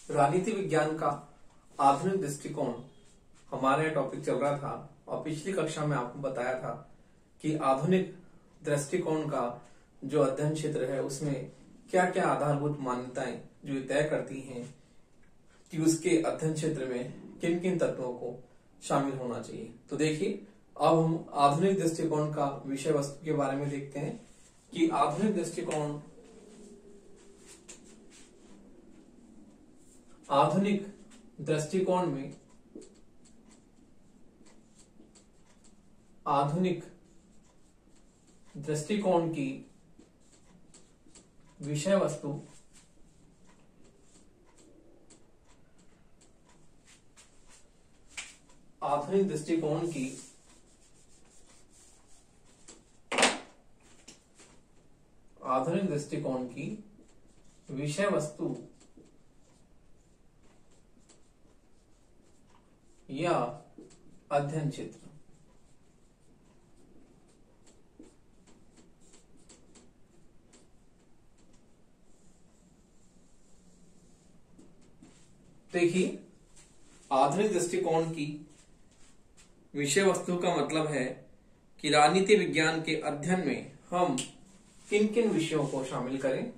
राजनीति विज्ञान का आधुनिक दृष्टिकोण हमारा यह टॉपिक चल रहा था और पिछली कक्षा में आपको बताया था कि आधुनिक दृष्टिकोण का जो अध्ययन क्षेत्र है उसमें क्या क्या आधारभूत मान्यताएं जो ये तय करती हैं कि उसके अध्ययन क्षेत्र में किन किन तत्वों को शामिल होना चाहिए। तो देखिए, अब हम आधुनिक दृष्टिकोण का विषय वस्तु के बारे में देखते हैं कि आधुनिक दृष्टिकोण में आधुनिक दृष्टिकोण की विषय वस्तु आधुनिक दृष्टिकोण की विषय वस्तु या अध्ययन क्षेत्र। देखिए, आधुनिक दृष्टिकोण की विषय वस्तु का मतलब है कि राजनीति विज्ञान के अध्ययन में हम किन किन विषयों को शामिल करें।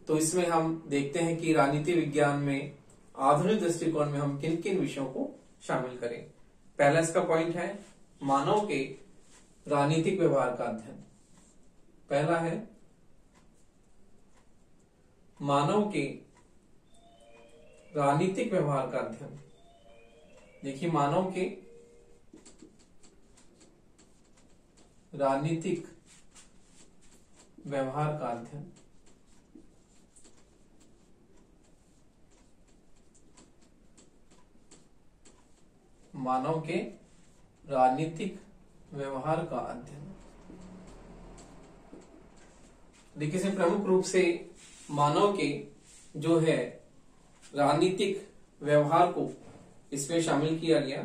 तो इसमें हम देखते हैं कि राजनीति विज्ञान में आधुनिक दृष्टिकोण में हम किन किन विषयों को शामिल करें। पहला इसका पॉइंट है मानव के राजनीतिक व्यवहार का अध्ययन। पहला है मानव के राजनीतिक व्यवहार का अध्ययन। देखिए, मानव के राजनीतिक व्यवहार का अध्ययन। मानव के राजनीतिक व्यवहार का अध्ययन। देखिए, इसमें प्रमुख रूप से मानव के जो है राजनीतिक व्यवहार को इसमें शामिल किया गया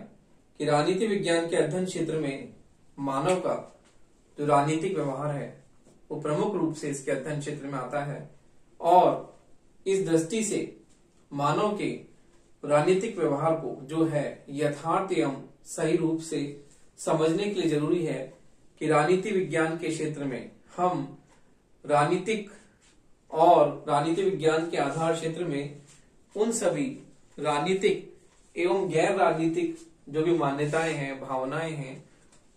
कि राजनीति विज्ञान के अध्ययन क्षेत्र में मानव का जो राजनीतिक व्यवहार है वो प्रमुख रूप से इसके अध्ययन क्षेत्र में आता है और इस दृष्टि से मानव के राजनीतिक व्यवहार को जो है यथार्थ एवं सही रूप से समझने के लिए जरूरी है कि राजनीति विज्ञान के क्षेत्र में हम राजनीतिक और राजनीति विज्ञान के आधार क्षेत्र में उन सभी राजनीतिक एवं गैर राजनीतिक जो भी मान्यताएं हैं, भावनाएं हैं,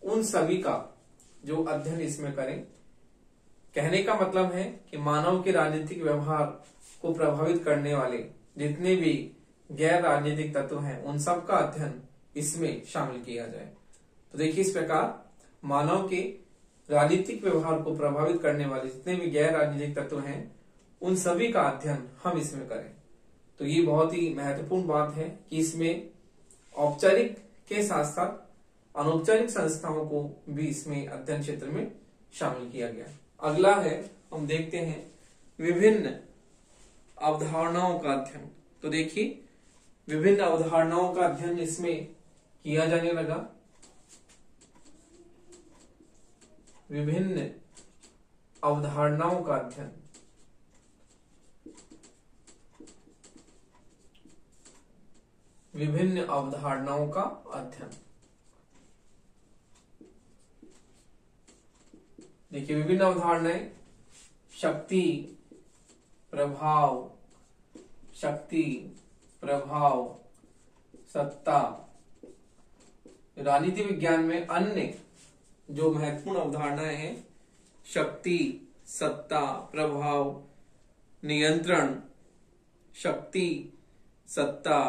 उन सभी का जो अध्ययन इसमें करें। कहने का मतलब है कि मानव के राजनीतिक व्यवहार को प्रभावित करने वाले जितने भी गैर राजनीतिक तत्व हैं उन सब का अध्ययन इसमें शामिल किया जाए। तो देखिए, इस प्रकार मानव के राजनीतिक व्यवहार को प्रभावित करने वाले जितने भी गैर राजनीतिक तत्व हैं उन सभी का अध्ययन हम इसमें करें। तो ये बहुत ही महत्वपूर्ण बात है कि इसमें औपचारिक के साथ साथ अनौपचारिक संस्थाओं को भी इसमें अध्ययन क्षेत्र में शामिल किया गया। अगला है, हम देखते हैं विभिन्न अवधारणाओं का अध्ययन। तो देखिए, विभिन्न अवधारणाओं का अध्ययन इसमें किया जाने लगा। विभिन्न अवधारणाओं का अध्ययन। विभिन्न अवधारणाओं का अध्ययन। देखिए, विभिन्न अवधारणाएं शक्ति, प्रभाव, सत्ता। राजनीति विज्ञान में अन्य जो महत्वपूर्ण अवधारणाएं हैं शक्ति, सत्ता, प्रभाव, नियंत्रण। शक्ति, सत्ता,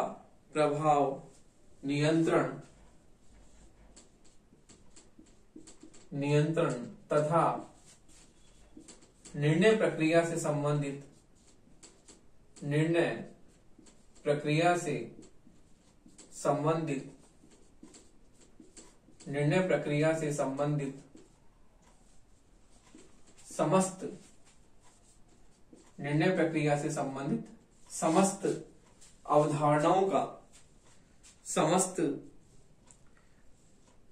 प्रभाव, नियंत्रण तथा निर्णय प्रक्रिया से संबंधित समस्त अवधारणाओं का समस्त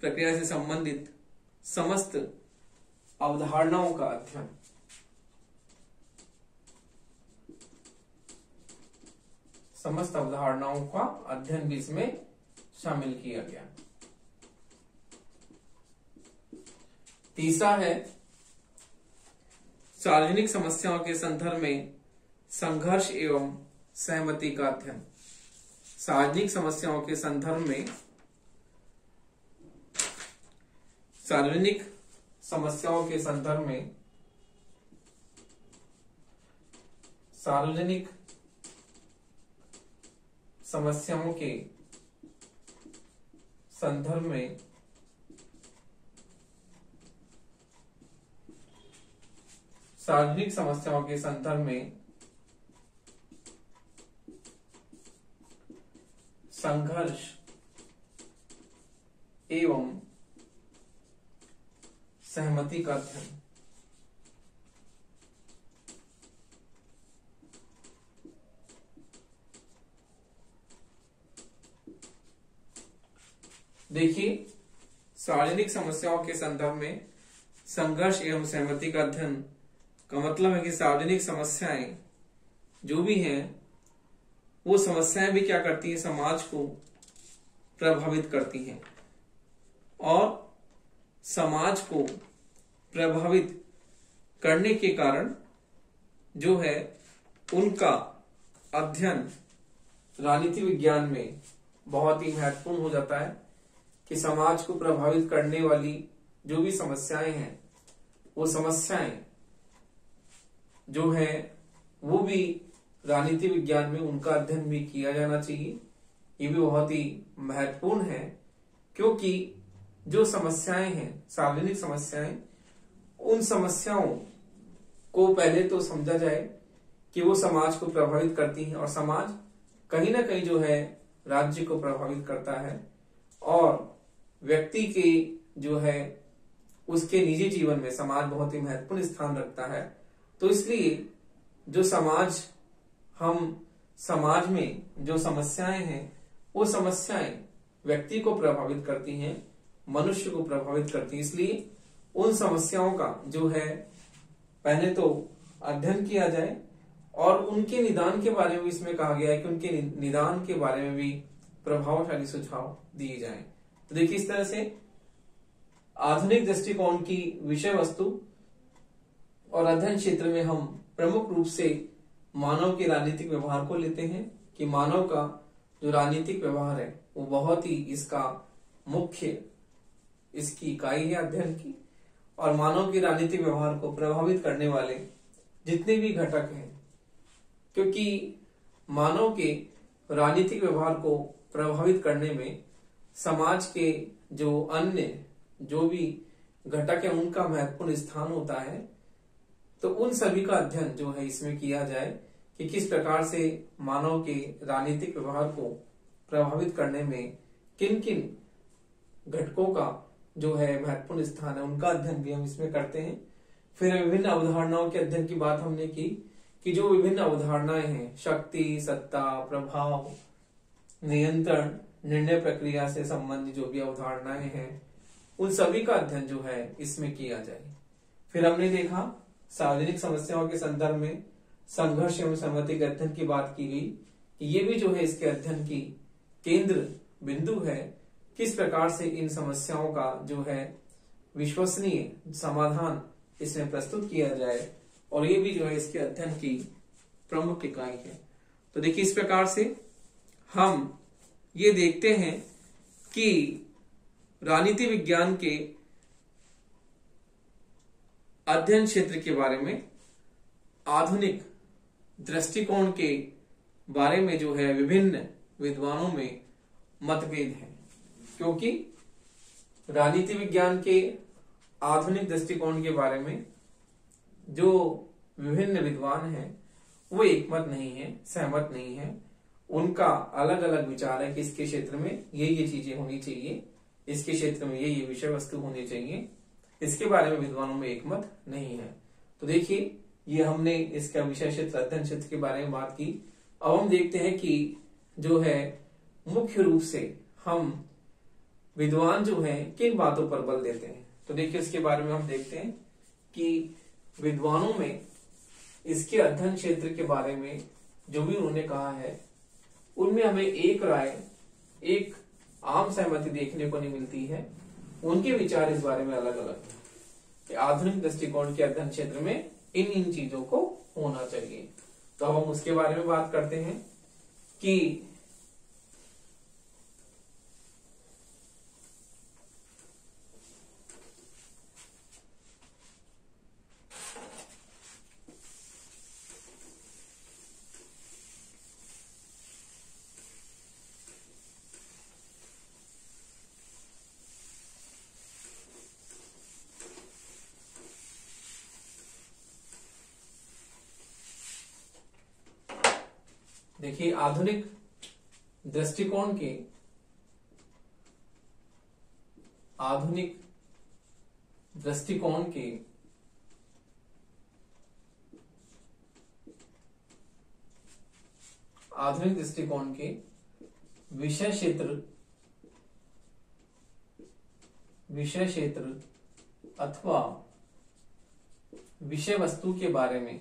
प्रक्रिया से संबंधित समस्त अवधारणाओं का समस्त अवधारणाओं का अध्ययन भी इसमें शामिल किया गया। तीसरा है सार्वजनिक समस्याओं के संदर्भ में संघर्ष एवं सहमति का अध्ययन। सार्वजनिक समस्याओं के संदर्भ में सार्वजनिक समस्याओं के संदर्भ में सार्वजनिक समस्याओं के संदर्भ में सार्वजनिक समस्याओं के संदर्भ में संघर्ष एवं सहमति का अध्ययन। देखिए, सार्वजनिक समस्याओं के संदर्भ में संघर्ष एवं सहमति का अध्ययन का मतलब है कि सार्वजनिक समस्याएं जो भी हैं वो समस्याएं भी क्या करती हैं, समाज को प्रभावित करती हैं और समाज को प्रभावित करने के कारण जो है उनका अध्ययन राजनीति विज्ञान में बहुत ही महत्वपूर्ण हो जाता है कि समाज को प्रभावित करने वाली जो भी समस्याएं हैं वो समस्याएं जो है वो भी राजनीति विज्ञान में उनका अध्ययन भी किया जाना चाहिए। ये भी बहुत ही महत्वपूर्ण है क्योंकि जो समस्याएं हैं, सार्वजनिक समस्याएं, उन समस्याओं को पहले तो समझा जाए कि वो समाज को प्रभावित करती हैं और समाज कहीं ना कहीं जो है राज्य को प्रभावित करता है और व्यक्ति के जो है उसके निजी जीवन में समाज बहुत ही महत्वपूर्ण स्थान रखता है। तो इसलिए जो समाज में जो समस्याएं हैं वो समस्याएं व्यक्ति को प्रभावित करती हैं, मनुष्य को प्रभावित करती हैं। इसलिए उन समस्याओं का जो है पहले तो अध्ययन किया जाए और उनके निदान के बारे में इसमें कहा गया है कि उनके निदान के बारे में भी प्रभावशाली सुझाव दिए जाएं। तो देखिए, इस तरह से आधुनिक दृष्टिकोण की विषय वस्तु और अध्ययन क्षेत्र में हम प्रमुख रूप से मानव के राजनीतिक व्यवहार को लेते हैं कि मानव का जो राजनीतिक व्यवहार है वो बहुत ही इसका मुख्य इसकी इकाई है अध्ययन की और मानव के राजनीतिक व्यवहार को प्रभावित करने वाले जितने भी घटक हैं, क्योंकि मानव के राजनीतिक व्यवहार को प्रभावित करने में समाज के जो अन्य जो भी घटक है उनका महत्वपूर्ण स्थान होता है। तो उन सभी का अध्ययन जो है इसमें किया जाए कि किस प्रकार से मानव के राजनीतिक व्यवहार को प्रभावित करने में किन किन घटकों का जो है महत्वपूर्ण स्थान है, उनका अध्ययन भी हम इसमें करते हैं। फिर विभिन्न अवधारणाओं के अध्ययन की बात हमने की कि जो विभिन्न अवधारणाएं हैं, शक्ति, सत्ता, प्रभाव, नियंत्रण, निर्णय प्रक्रिया से संबंधित जो भी अवधारणाएं हैं उन सभी का अध्ययन जो है इसमें किया जाए। फिर हमने देखा सार्वजनिक समस्याओं के संदर्भ में संघर्ष एवं सहमति के अध्ययन की बात की गई कि ये भी जो है इसके अध्ययन की केंद्र बिंदु है, किस प्रकार से इन समस्याओं का जो है विश्वसनीय समाधान इसमें प्रस्तुत किया जाए और ये भी जो है इसके अध्ययन की प्रमुख इकाई है। तो देखिए, इस प्रकार से हम ये देखते हैं कि राजनीति विज्ञान के अध्ययन क्षेत्र के बारे में आधुनिक दृष्टिकोण के बारे में जो है विभिन्न विद्वानों में मतभेद है, क्योंकि राजनीति विज्ञान के आधुनिक दृष्टिकोण के बारे में जो विभिन्न विद्वान हैं वो एकमत नहीं है, सहमत नहीं है। उनका अलग अलग विचार है कि इसके क्षेत्र में ये चीजें होनी चाहिए, इसके क्षेत्र में ये विषय वस्तु होनी चाहिए, इसके बारे में विद्वानों में एकमत नहीं है। तो देखिए, ये हमने इसका विषय क्षेत्र अध्ययन क्षेत्र के बारे में बात की। अब हम देखते हैं कि जो है मुख्य रूप से हम विद्वान जो है किन बातों पर बल देते हैं। तो देखिए, इसके बारे में हम देखते हैं कि विद्वानों में इसके अध्ययन क्षेत्र के बारे में जो भी उन्होंने कहा है उनमें हमें एक राय, एक आम सहमति देखने को नहीं मिलती है। उनके विचार इस बारे में अलग अलग है कि आधुनिक दृष्टिकोण के अध्ययन क्षेत्र में इन इन चीजों को होना चाहिए। तो हम उसके बारे में बात करते हैं कि देखिए आधुनिक दृष्टिकोण के आधुनिक दृष्टिकोण के विषय क्षेत्र अथवा विषय वस्तु के बारे में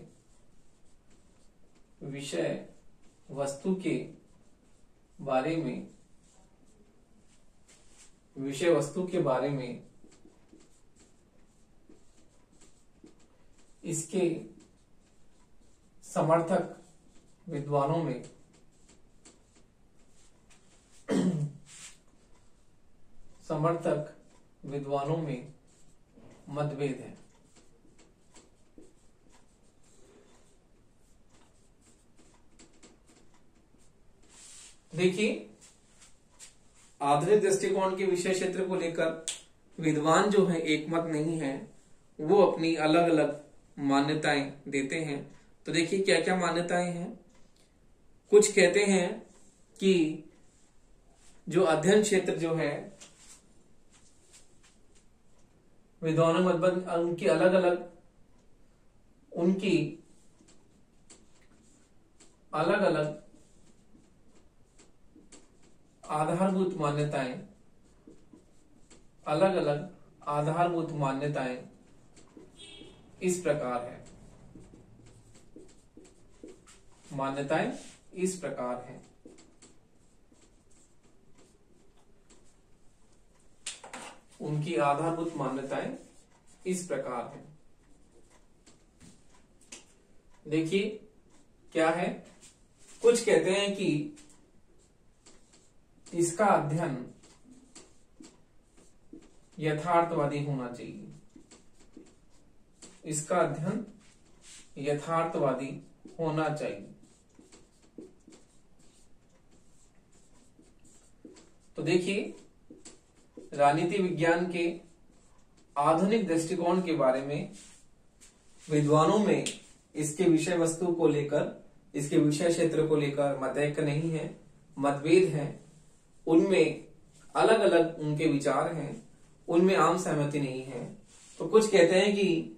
इसके समर्थक विद्वानों में मतभेद है। देखिए आधुनिक दृष्टिकोण के विषय क्षेत्र को लेकर विद्वान जो है एकमत नहीं है, वो अपनी अलग अलग मान्यताएं देते हैं। तो देखिए क्या क्या मान्यताएं हैं। कुछ कहते हैं कि जो अध्ययन क्षेत्र जो है विद्वानों में मतभेद, उनकी अलग अलग आधारभूत मान्यताएं इस प्रकार है। उनकी आधारभूत मान्यताएं इस प्रकार है। देखिए क्या है। कुछ कहते हैं कि इसका अध्ययन यथार्थवादी होना चाहिए। इसका अध्ययन यथार्थवादी होना चाहिए। तो देखिए राजनीति विज्ञान के आधुनिक दृष्टिकोण के बारे में विद्वानों में इसके विषय वस्तु को लेकर, इसके विषय क्षेत्र को लेकर मतैक्य नहीं है, मतभेद है। उनमें अलग अलग उनके विचार हैं, उनमें आम सहमति नहीं है। तो कुछ कहते हैं कि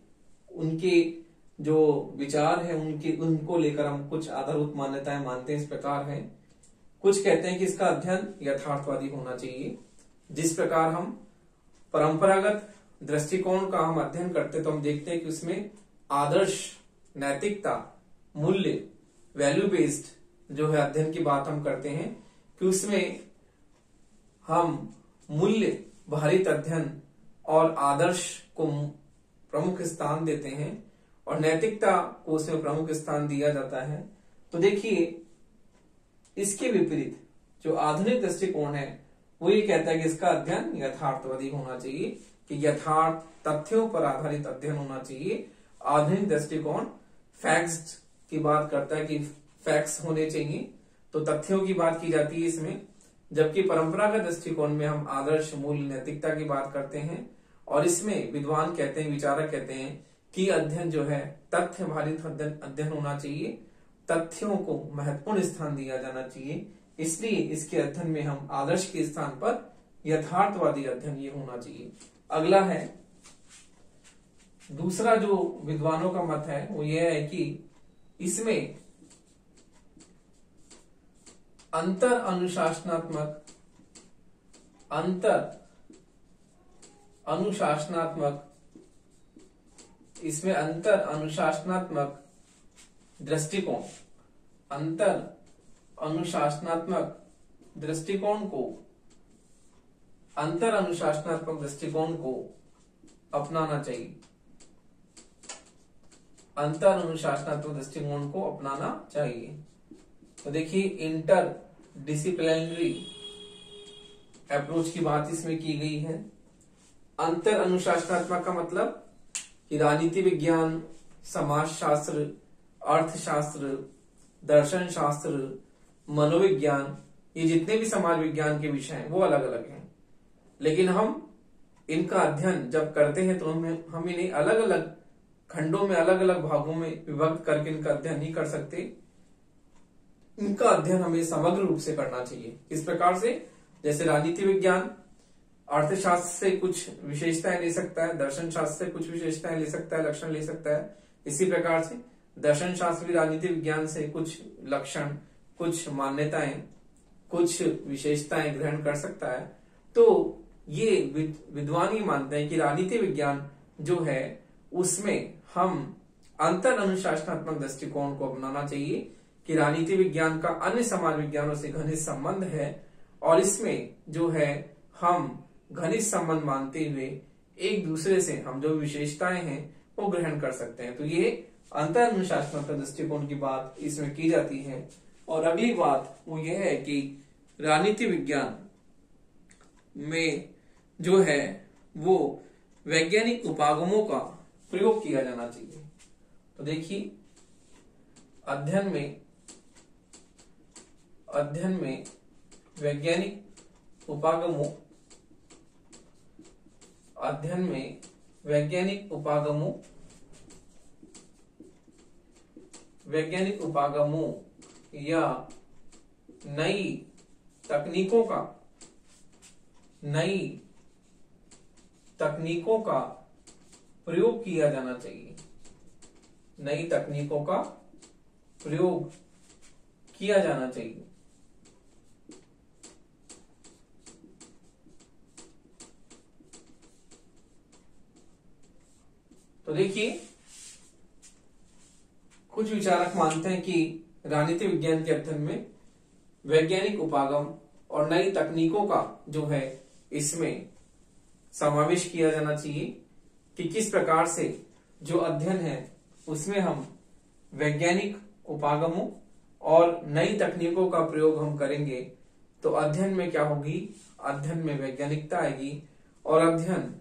उनके जो विचार है उनको लेकर हम कुछ आधारभूत मान्यताएं मानते हैं, इस प्रकार है। कुछ कहते हैं कि इसका अध्ययन यथार्थवादी होना चाहिए। जिस प्रकार हम परंपरागत दृष्टिकोण का हम अध्ययन करते तो हम देखते हैं कि उसमें आदर्श, नैतिकता, मूल्य, वैल्यू बेस्ड जो है अध्ययन की बात हम करते हैं कि उसमें हम मूल्य भारित अध्ययन और आदर्श को प्रमुख स्थान देते हैं और नैतिकता को उसमें प्रमुख स्थान दिया जाता है। तो देखिए इसके विपरीत जो आधुनिक दृष्टिकोण है वो ये कहता है कि इसका अध्ययन यथार्थवादी होना चाहिए, कि यथार्थ तथ्यों पर आधारित अध्ययन होना चाहिए। आधुनिक दृष्टिकोण फैक्ट्स की बात करता है कि फैक्ट्स होने चाहिए, तो तथ्यों की बात की जाती है इसमें। जबकि परंपरागत दृष्टिकोण में हम आदर्श, मूल्य, नैतिकता की बात करते हैं और इसमें विद्वान कहते हैं, विचारक कहते हैं कि अध्ययन जो है तथ्य भारित अध्ययन होना चाहिए, तथ्यों को महत्वपूर्ण स्थान दिया जाना चाहिए। इसलिए इसके अध्ययन में हम आदर्श के स्थान पर यथार्थवादी अध्ययन ये होना चाहिए। अगला है दूसरा जो विद्वानों का मत है वो ये है कि इसमें अंतर अनुशासनात्मक दृष्टिकोण, अंतर अनुशासनात्मक दृष्टिकोण को, अंतर अनुशासनात्मक दृष्टिकोण को अपनाना चाहिए। अंतर अनुशासनात्मक दृष्टिकोण को अपनाना चाहिए। तो देखिए इंटर डिसिप्लिनरी अप्रोच की बात इसमें की गई है। अंतर अनुशासनात्मक का मतलब कि राजनीति विज्ञान, समाजशास्त्र, अर्थशास्त्र, दर्शन शास्त्र, मनोविज्ञान, ये जितने भी समाज विज्ञान के विषय हैं वो अलग अलग हैं, लेकिन हम इनका अध्ययन जब करते हैं तो हम इन्हें अलग अलग खंडों में, अलग अलग भागों में विभक्त करके इनका अध्ययन नहीं कर सकते। इनका अध्ययन हमें समग्र रूप से करना चाहिए। इस प्रकार से जैसे राजनीति विज्ञान अर्थशास्त्र से कुछ विशेषताएं ले सकता है, दर्शन शास्त्र से कुछ विशेषताएं ले सकता है, लक्षण ले सकता है, इसी प्रकार से दर्शन शास्त्र भी राजनीति विज्ञान से कुछ लक्षण, कुछ मान्यताएं, कुछ विशेषताएं ग्रहण कर सकता है। तो ये विद्वान ही मानते हैं कि राजनीति विज्ञान जो है उसमें हम अंतर अनुशासनात्मक दृष्टिकोण को अपनाना चाहिए कि राजनीति विज्ञान का अन्य समाज विज्ञानों से घनिष्ठ संबंध है और इसमें जो है हम घनिष्ठ संबंध मानते हुए एक दूसरे से हम जो विशेषताएं हैं वो ग्रहण कर सकते हैं। तो ये अंतर अनुशासनात्मक दृष्टिकोण की बात इसमें की जाती है। और अगली बात वो ये है कि राजनीति विज्ञान में जो है वो वैज्ञानिक उपागमों का प्रयोग किया जाना चाहिए। तो देखिए अध्ययन में वैज्ञानिक उपागमों, अध्ययन में वैज्ञानिक उपागमों या नई तकनीकों का प्रयोग किया जाना चाहिए। नई तकनीकों का प्रयोग किया जाना चाहिए। तो देखिए कुछ विचारक मानते हैं कि राजनीति विज्ञान के अध्ययन में वैज्ञानिक उपागम और नई तकनीकों का जो है इसमें समावेश किया जाना चाहिए कि किस प्रकार से जो अध्ययन है उसमें हम वैज्ञानिक उपागमों और नई तकनीकों का प्रयोग हम करेंगे तो अध्ययन में क्या होगी, अध्ययन में वैज्ञानिकता आएगी और अध्ययन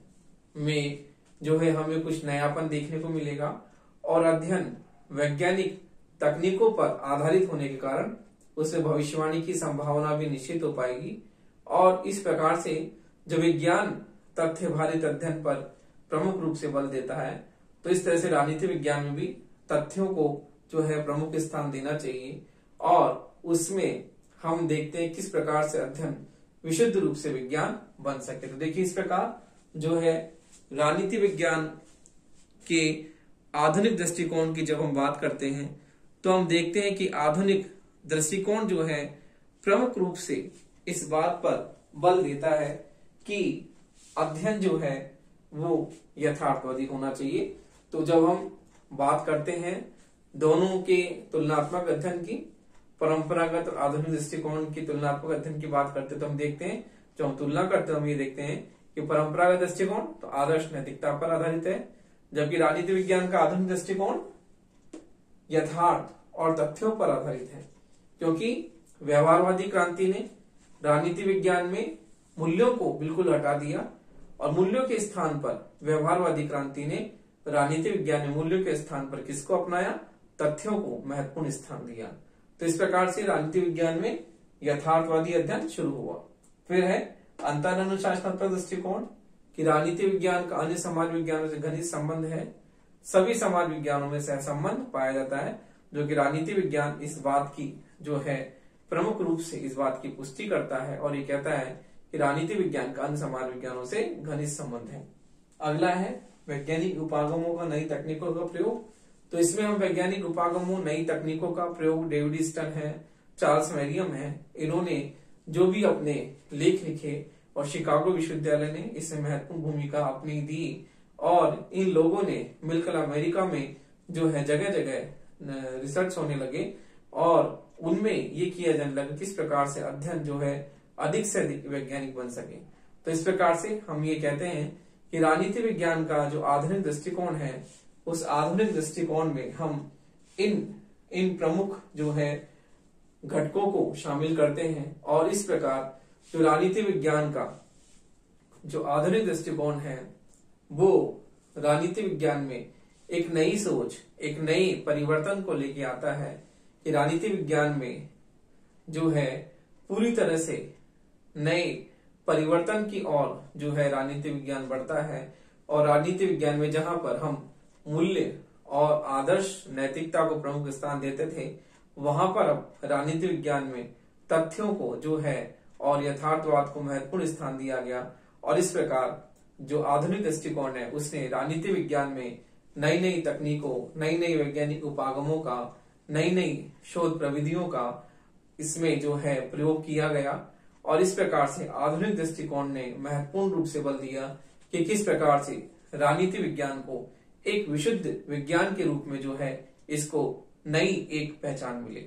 में जो है हमें कुछ नयापन देखने को मिलेगा और अध्ययन वैज्ञानिक तकनीकों पर आधारित होने के कारण उससे भविष्यवाणी की संभावना भी निश्चित हो पाएगी। और इस प्रकार से जो विज्ञान तथ्य भारित अध्ययन पर प्रमुख रूप से बल देता है, तो इस तरह से राजनीति विज्ञान में भी तथ्यों को जो है प्रमुख स्थान देना चाहिए और उसमें हम देखते हैं किस प्रकार से अध्ययन विशुद्ध रूप से विज्ञान बन सके। तो देखिए इस प्रकार जो है राजनीति विज्ञान के आधुनिक दृष्टिकोण की जब हम बात करते हैं तो हम देखते हैं कि आधुनिक दृष्टिकोण जो है प्रमुख रूप से इस बात पर बल देता है कि अध्ययन जो है वो यथार्थवादी होना चाहिए। तो जब हम बात करते हैं दोनों के तुलनात्मक अध्ययन की, परंपरागत और आधुनिक दृष्टिकोण की तुलनात्मक अध्ययन की बात करते हैं तो हम देखते हैं, जो हम तुलना करते हैं हम ये देखते हैं कि परंपरागत दृष्टिकोण तो आदर्श नैतिकता पर आधारित है, जबकि राजनीति विज्ञान का आधुनिक दृष्टिकोण यथार्थ और तथ्यों पर आधारित है। क्योंकि व्यवहारवादी क्रांति ने राजनीति विज्ञान में मूल्यों को बिल्कुल हटा दिया और मूल्यों के स्थान पर व्यवहारवादी क्रांति ने राजनीति विज्ञान में मूल्यों के स्थान पर किसको अपनाया, तथ्यों को महत्वपूर्ण स्थान दिया। तो इस प्रकार से राजनीति विज्ञान में यथार्थवादी अध्ययन शुरू हुआ। फिर है अंतर अनुशासनात्मक दृष्टिकोण कि राजनीति विज्ञान का अन्य समाज विज्ञानों से घनिष्ठ संबंध है। सभी समाज विज्ञानों में सहसंबंध पाया जाता है, जो कि राजनीति विज्ञान इस बात की जो है प्रमुख रूप से इस बात की पुष्टि करता है और ये कहता है कि राजनीति विज्ञान का अन्य समाज विज्ञानों से घनिष्ठ संबंध है। अगला है वैज्ञानिक उपागमों का नई तकनीकों का प्रयोग। तो इसमें हम वैज्ञानिक उपागमों नई तकनीकों का प्रयोग डेविड स्टन है, चार्ल्स मैरियम है, इन्होंने जो भी अपने लेख लिखे और शिकागो विश्वविद्यालय ने इसमें महत्वपूर्ण भूमिका अपनी दी और इन लोगों ने मिलकर अमेरिका में जो है जगह जगह रिसर्च होने लगे और उनमें ये किया जाने लगा किस प्रकार से अध्ययन जो है अधिक से अधिक वैज्ञानिक बन सके। तो इस प्रकार से हम ये कहते हैं कि राजनीति विज्ञान का जो आधुनिक दृष्टिकोण है, उस आधुनिक दृष्टिकोण में हम इन प्रमुख जो है घटकों को शामिल करते हैं और इस प्रकार जो राजनीति विज्ञान का जो आधुनिक दृष्टिकोण है वो राजनीति विज्ञान में एक नई सोच, एक नई परिवर्तन को लेके आता है कि राजनीति विज्ञान में जो है पूरी तरह से नए परिवर्तन की ओर जो है राजनीति विज्ञान बढ़ता है। और राजनीति विज्ञान में जहां पर हम मूल्य और आदर्श नैतिकता को प्रमुख स्थान देते थे, वहां पर अब राजनीति विज्ञान में तथ्यों को जो है और यथार्थवाद को महत्वपूर्ण स्थान दिया गया। और इस प्रकार जो आधुनिक दृष्टिकोण है उसने राजनीति विज्ञान में नई नई तकनीकों, नई नई वैज्ञानिक उपागमों का, नई नई शोध प्रविधियों का इसमें जो है प्रयोग किया गया। और इस प्रकार से आधुनिक दृष्टिकोण ने महत्वपूर्ण रूप से बल दिया कि किस प्रकार से राजनीति विज्ञान को एक विशुद्ध विज्ञान के रूप में जो है इसको नई एक पहचान मिले।